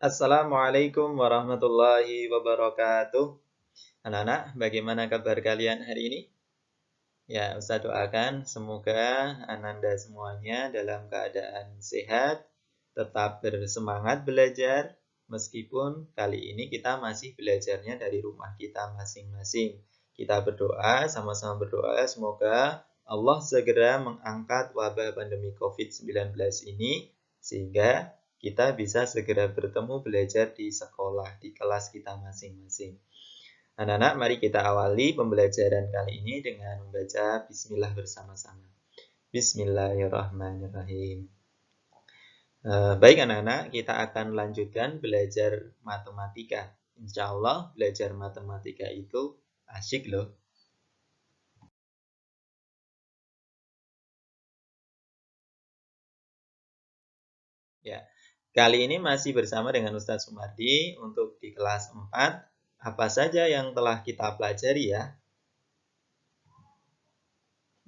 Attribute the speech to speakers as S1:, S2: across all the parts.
S1: Assalamualaikum warahmatullahi wabarakatuh. Anak-anak, bagaimana kabar kalian hari ini? Ya, Ustaz doakan semoga Ananda semuanya dalam keadaan sehat, tetap bersemangat belajar, meskipun kali ini kita masih belajarnya dari rumah kita masing-masing. Kita berdoa, sama-sama berdoa, semoga Allah segera mengangkat wabah pandemi COVID-19 ini, sehingga kita bisa segera bertemu belajar di sekolah, di kelas kita masing-masing. Anak-anak, mari kita awali pembelajaran kali ini dengan membaca Bismillah bersama-sama. Bismillahirrahmanirrahim. Baik anak-anak, kita akan lanjutkan belajar matematika. Insya Allah belajar matematika itu asyik loh. Ya, kali ini masih bersama dengan Ustadz Sumardi untuk di kelas 4. Apa saja yang telah kita pelajari ya?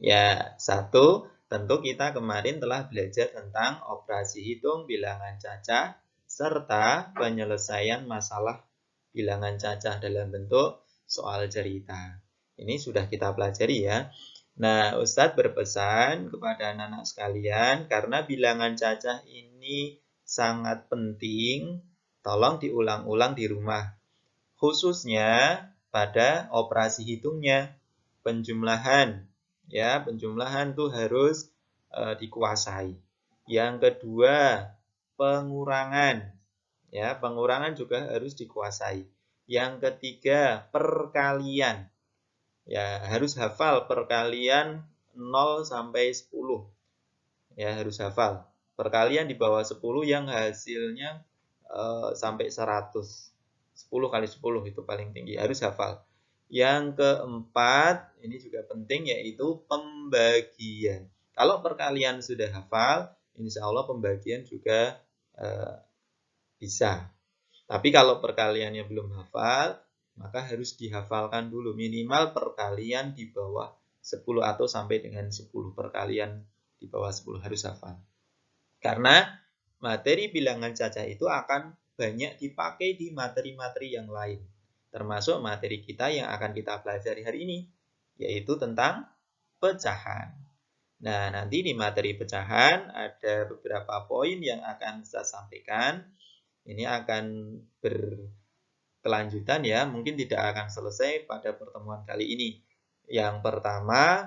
S1: Ya, satu, tentu kita kemarin telah belajar tentang operasi hitung bilangan cacah serta penyelesaian masalah bilangan cacah dalam bentuk soal cerita. Ini sudah kita pelajari ya. Nah, Ustadz berpesan kepada anak-anak sekalian, karena bilangan cacah ini sangat penting, tolong diulang-ulang di rumah. Khususnya pada operasi hitungnya, penjumlahan. Ya, penjumlahan tuh harus dikuasai. Yang kedua, pengurangan. Ya, pengurangan juga harus dikuasai. Yang ketiga, perkalian. Ya, harus hafal perkalian 0 sampai 10. Ya, harus hafal. Perkalian di bawah 10 yang hasilnya sampai 100. 10 kali 10 itu paling tinggi, harus hafal. Yang keempat, ini juga penting, yaitu pembagian. Kalau perkalian sudah hafal, insya Allah pembagian juga bisa. Tapi kalau perkaliannya belum hafal, maka harus dihafalkan dulu. Minimal perkalian di bawah 10 atau sampai dengan 10. Perkalian di bawah 10 harus hafal. Karena materi bilangan cacah itu akan banyak dipakai di materi-materi yang lain. Termasuk materi kita yang akan kita pelajari hari ini, yaitu tentang pecahan. Nah, nanti di materi pecahan ada beberapa poin yang akan saya sampaikan. Ini akan berkelanjutan ya, mungkin tidak akan selesai pada pertemuan kali ini. Yang pertama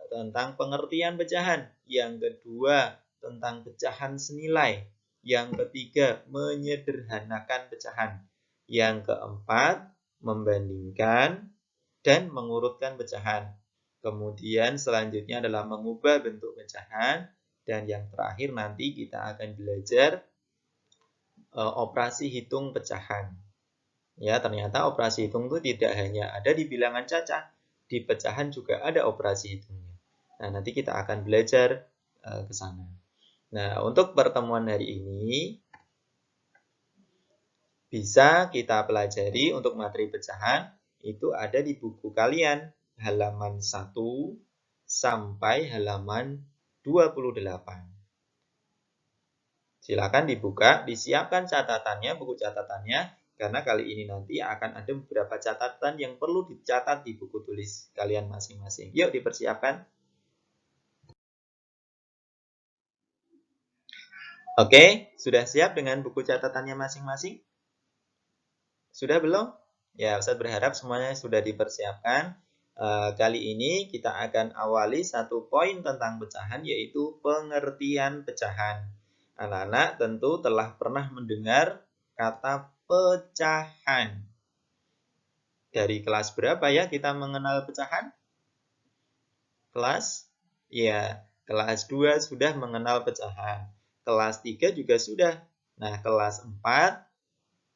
S1: tentang pengertian pecahan, yang kedua tentang pecahan senilai, yang ketiga menyederhanakan pecahan, yang keempat membandingkan dan mengurutkan pecahan. Kemudian selanjutnya adalah mengubah bentuk pecahan, dan yang terakhir nanti kita akan belajar operasi hitung pecahan. Ya, ternyata operasi hitung itu tidak hanya ada di bilangan cacah, di pecahan juga ada operasi hitungnya. Nah, nanti kita akan belajar ke sana. Nah, untuk pertemuan hari ini bisa kita pelajari untuk materi pecahan itu ada di buku kalian halaman 1 sampai halaman 28. Silakan dibuka, disiapkan catatannya, buku catatannya, karena kali ini nanti akan ada beberapa catatan yang perlu dicatat di buku tulis kalian masing-masing. Yuk dipersiapkan. Oke, sudah siap dengan buku catatannya masing-masing? Sudah belum? Ya, Ustaz berharap semuanya sudah dipersiapkan. Kali ini kita akan awali satu poin tentang pecahan, yaitu pengertian pecahan. Anak-anak tentu telah pernah mendengar kata pecahan. Dari kelas berapa ya kita mengenal pecahan? Kelas? Ya, kelas 2 sudah mengenal pecahan. Kelas 3 juga sudah. Nah, kelas 4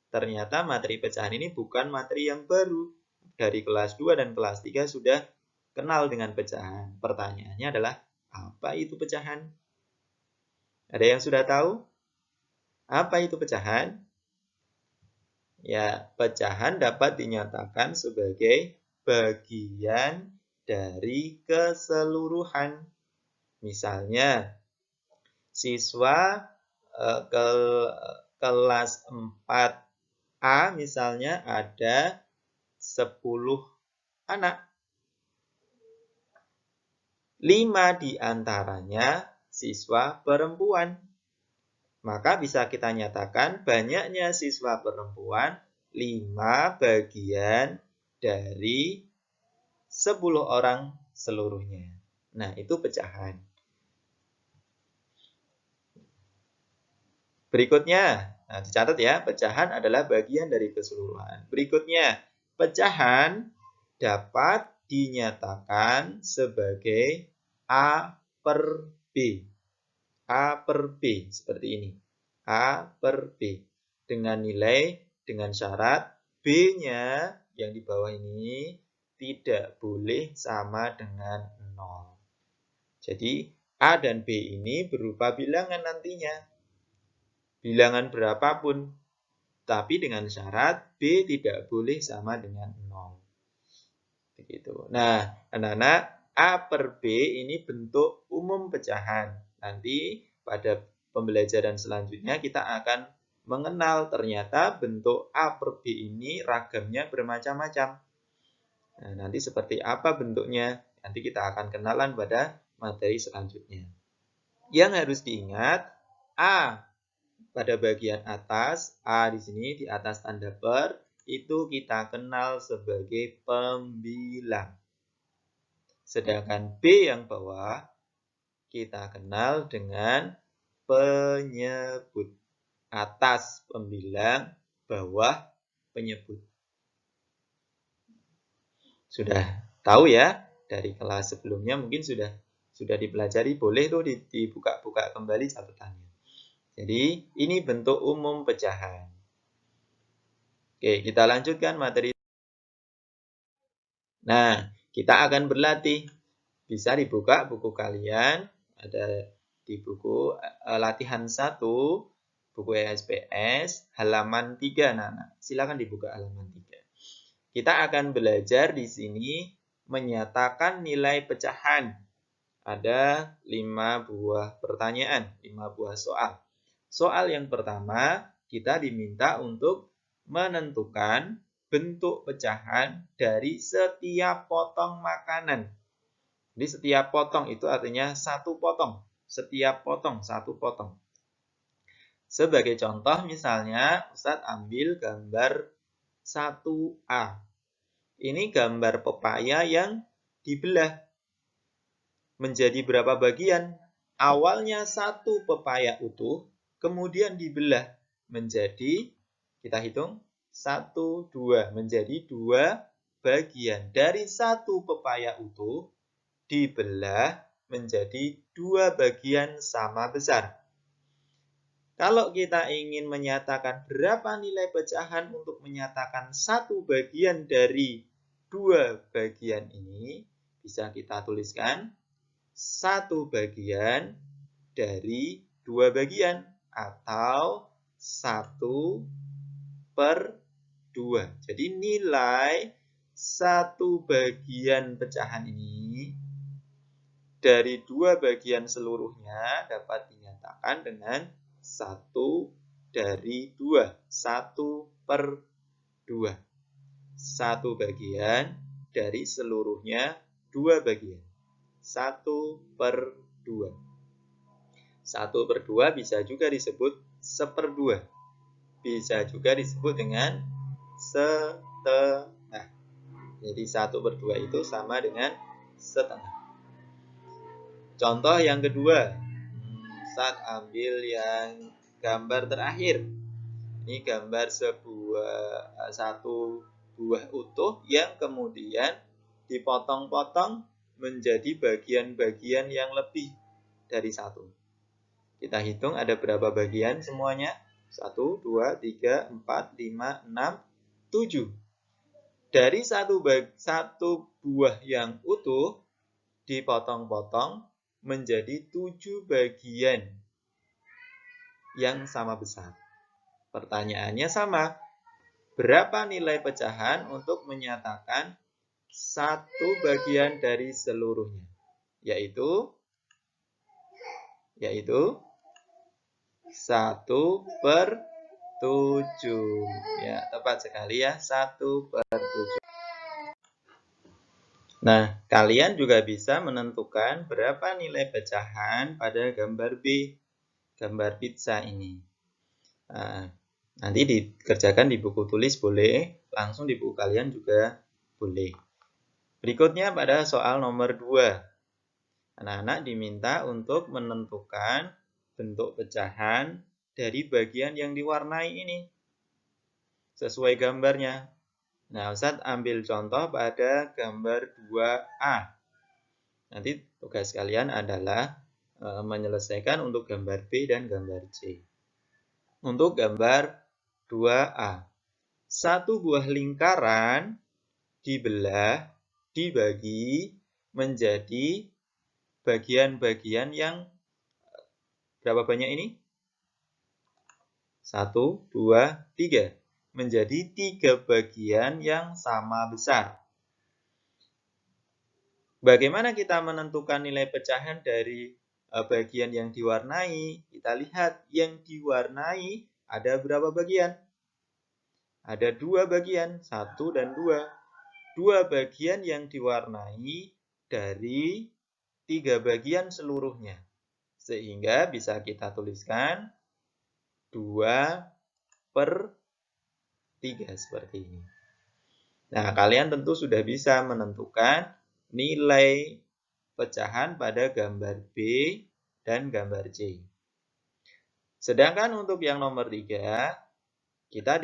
S1: ternyata materi pecahan ini bukan materi yang baru. Dari kelas 2 dan kelas 3 sudah kenal dengan pecahan. Pertanyaannya adalah, apa itu pecahan? Ada yang sudah tahu? Apa itu pecahan? Ya, pecahan dapat dinyatakan sebagai bagian dari keseluruhan. Misalnya, siswa kelas 4A misalnya ada 10 anak. 5 diantaranya siswa perempuan. Maka bisa kita nyatakan banyaknya siswa perempuan 5 bagian dari 10 orang seluruhnya. Nah, itu pecahan. Berikutnya, nah dicatat ya, pecahan adalah bagian dari keseluruhan. Berikutnya, pecahan dapat dinyatakan sebagai A per B. A per B, seperti ini. A per B. Dengan syarat B-nya yang di bawah ini tidak boleh sama dengan 0. Jadi, A dan B ini berupa bilangan nantinya. Bilangan berapapun, tapi dengan syarat B tidak boleh sama dengan 0. Begitu. Nah, anak-anak, A per B ini bentuk umum pecahan. Nanti pada pembelajaran selanjutnya kita akan mengenal ternyata bentuk A per B ini ragamnya bermacam-macam. Nah, nanti seperti apa bentuknya, nanti kita akan kenalan pada materi selanjutnya. Yang harus diingat, A pada bagian atas, A di sini di atas tanda per, itu kita kenal sebagai pembilang. Sedangkan B yang bawah, kita kenal dengan penyebut. Atas pembilang, bawah penyebut. Sudah tahu ya, dari kelas sebelumnya mungkin sudah dipelajari, boleh tuh dibuka-buka kembali catatannya. Jadi, ini bentuk umum pecahan. Oke, kita lanjutkan materi. Nah, kita akan berlatih. Bisa dibuka buku kalian. Ada di buku latihan 1, buku ESPS, halaman 3. Nah, silakan dibuka halaman 3. Kita akan belajar di sini menyatakan nilai pecahan. Ada 5 buah pertanyaan, 5 buah soal. Soal yang pertama, kita diminta untuk menentukan bentuk pecahan dari setiap potong makanan. Jadi setiap potong itu artinya satu potong. Setiap potong, satu potong. Sebagai contoh misalnya, Ustadz ambil gambar 1A. Ini gambar pepaya yang dibelah menjadi berapa bagian? Awalnya satu pepaya utuh, kemudian dibelah menjadi, kita hitung, 1, 2, menjadi 2 bagian. Dari satu pepaya utuh, dibelah menjadi 2 bagian sama besar. Kalau kita ingin menyatakan berapa nilai pecahan untuk menyatakan satu bagian dari 2 bagian ini, bisa kita tuliskan 1 bagian dari 2 bagian atau 1 per 2. Jadi nilai 1 bagian pecahan ini dari 2 bagian seluruhnya dapat dinyatakan dengan 1 dari 2. 1 per 2. 1 bagian dari seluruhnya 2 bagian. 1 per 2. 1 per 2 bisa juga disebut 1/2. Bisa juga disebut dengan setengah. Jadi 1 per 2 itu sama dengan setengah. Contoh yang kedua. Ustadz ambil yang gambar terakhir. Ini gambar satu buah utuh yang kemudian dipotong-potong menjadi bagian-bagian yang lebih dari 1. Kita hitung ada berapa bagian semuanya? 1, 2, 3, 4, 5, 6, 7. Dari satu buah yang utuh dipotong-potong menjadi 7 bagian yang sama besar. Pertanyaannya sama. Berapa nilai pecahan untuk menyatakan satu bagian dari seluruhnya? Yaitu 1 per 7. Ya, tepat sekali ya, 1/7. Nah, kalian juga bisa menentukan berapa nilai pecahan pada gambar B, gambar pizza ini. Nah, nanti dikerjakan di buku tulis boleh, langsung di buku kalian juga boleh. Berikutnya pada soal nomor 2. Anak-anak diminta untuk menentukan bentuk pecahan dari bagian yang diwarnai ini. Sesuai gambarnya. Nah, Ustadz ambil contoh pada gambar 2A. Nanti tugas kalian adalah menyelesaikan untuk gambar B dan gambar C. Untuk gambar 2A. Satu buah lingkaran dibelah, dibagi menjadi bagian-bagian yang berapa banyak ini? 1, 2, 3. Menjadi 3 bagian yang sama besar. Bagaimana kita menentukan nilai pecahan dari bagian yang diwarnai? Kita lihat yang diwarnai ada berapa bagian? Ada 2 bagian, 1 dan 2. 2 bagian yang diwarnai dari 3 bagian seluruhnya. Sehingga bisa kita tuliskan 2/3 seperti ini. Nah, kalian tentu sudah bisa menentukan nilai pecahan pada gambar B dan gambar C. Sedangkan untuk yang nomor 3, kita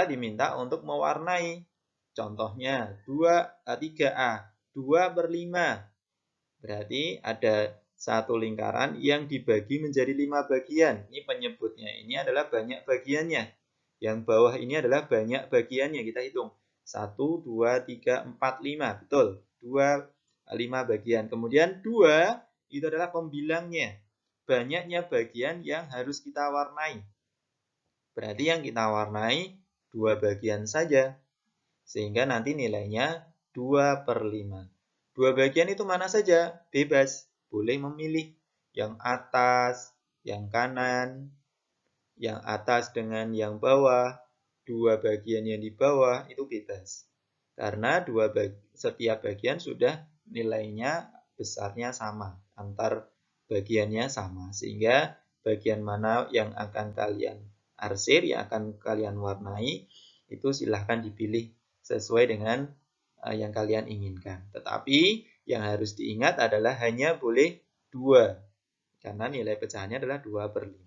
S1: diminta untuk mewarnai. Contohnya 3A, 2/5. Berarti ada satu lingkaran yang dibagi menjadi 5 bagian. Ini penyebutnya ini adalah banyak bagiannya. Yang bawah ini adalah banyak bagiannya. Kita hitung. 1, 2, 3, 4, 5. Betul. 5 bagian. Kemudian 2 itu adalah pembilangnya. Banyaknya bagian yang harus kita warnai. Berarti yang kita warnai 2 bagian saja. Sehingga nanti nilainya 2/5. 2 bagian itu mana saja? Bebas. Boleh memilih yang atas, yang kanan, yang atas dengan yang bawah, 2 bagian yang di bawah, itu bebas. Karena setiap bagian sudah nilainya besarnya sama, antar bagiannya sama. Sehingga bagian mana yang akan kalian arsir, yang akan kalian warnai, itu silahkan dipilih sesuai dengan yang kalian inginkan. Tetapi yang harus diingat adalah hanya boleh 2. Karena nilai pecahannya adalah 2/5.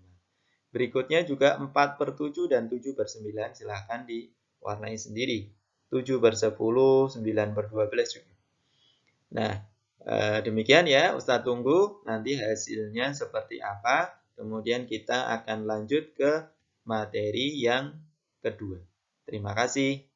S1: Berikutnya juga 4/7 dan 7/9. Silahkan diwarnai sendiri. 7/10, 9/12 juga. Nah, demikian ya. Ustadz tunggu nanti hasilnya seperti apa. Kemudian kita akan lanjut ke materi yang kedua. Terima kasih.